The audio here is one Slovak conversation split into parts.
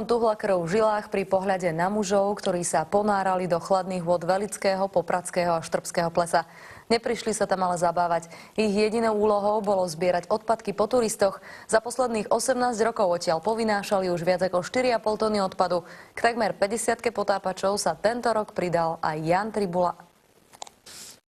Ľuďom tuhla krv v žilách pri pohľade na mužov, ktorí sa ponárali do chladných vôd Velického, Popradského a Štrbského plesa. Neprišli sa tam ale zabávať. Ich jedinou úlohou bolo zbierať odpadky po turistoch. Za posledných 18 rokov odtiaľ povynášali už viac ako 4,5 tony odpadu. K takmer 50-ke potápačov sa tento rok pridal aj Jan Tribula.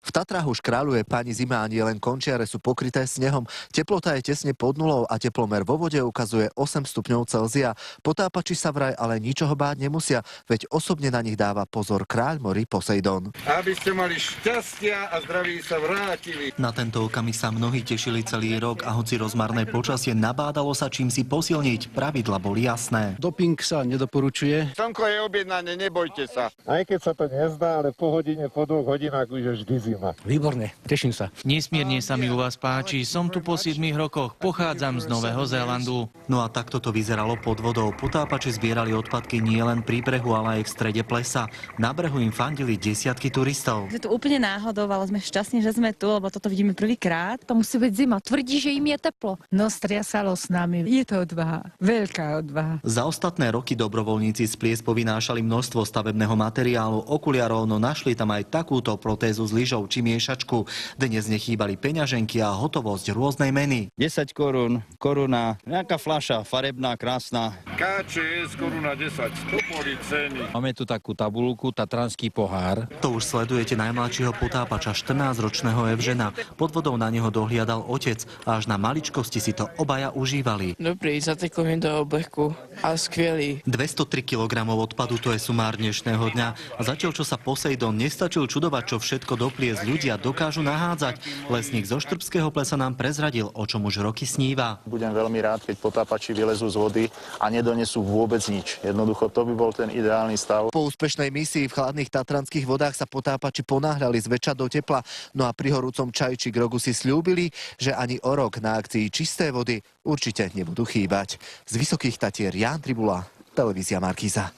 V Tatrách už kráľuje pani zima a nie len končiare sú pokryté snehom. Teplota je tesne pod nulou a teplomer vo vode ukazuje 8 stupňov Celzia. Potápači sa vraj ale ničoho báť nemusia, veď osobne na nich dáva pozor kráľ mori Poseidon. Aby ste mali šťastia a zdraví sa vrátili. Na tento okamih sa mnohí tešili celý rok a hoci rozmarné počasie nabádalo sa čím si posilniť, pravidla boli jasné. Doping sa nedoporučuje. Slnko je objednané, nebojte sa. Aj keď sa to nezdá, ale po hodine, po 2 hodinách už je vždy zima. Výborne, teším sa. Nesmierne sa mi u vás páči, som tu po 7 rokoch, pochádzam z Nového Zélandu. No a takto to vyzeralo pod vodou. Potápači zbierali odpadky nielen pri brehu, ale aj v strede plesa. Na brehu im fandili desiatky turistov. Je to úplne náhodou, ale sme šťastní, že sme tu, lebo toto vidíme prvýkrát. To musí byť zima, tvrdí, že im je teplo. No striasalo s nami, je to odvaha, veľká odvaha. Za ostatné roky dobrovoľníci z Plies povynášali množstvo stavebného materiálu, okuliarov, no našli tam aj takúto protézu s lyžou či miešačku. Dnes nechýbali peňaženky a hotovosť rôznej meny. 10 korún, koruna, nejaká fľaša, farebná, krásna. KČS koruna 10, to boli ceny. Máme tu takú tabulku, tatranský pohár. To už sledujete najmladšieho potápača, 14-ročného Evžena. Pod vodou na neho dohliadal otec a až na maličkosti si to obaja užívali. Dobrý, zatekol mi do oblečku a skvelý. 203 kg odpadu, to je sumár dnešného dňa. A zatiaľ, čo sa Poseidon nestačil čudovať, čo všetko do Plies ľudia dokážu nahádzať, lesník zo Štrbského plesa nám prezradil, o čom už roky sníva. Budem veľmi rád, keď potápači vylezú z vody a nedonesú vôbec nič. Jednoducho to by bol ten ideálny stav. Po úspešnej misii v chladných tatranských vodách sa potápači ponáhľali zväčša do tepla. No a pri horúcom čaji či grogu si sľúbili, že ani o rok na akcii Čisté vody určite nebudú chýbať. Z Vysokých Tatier Jan Tribula, televízia Markíza.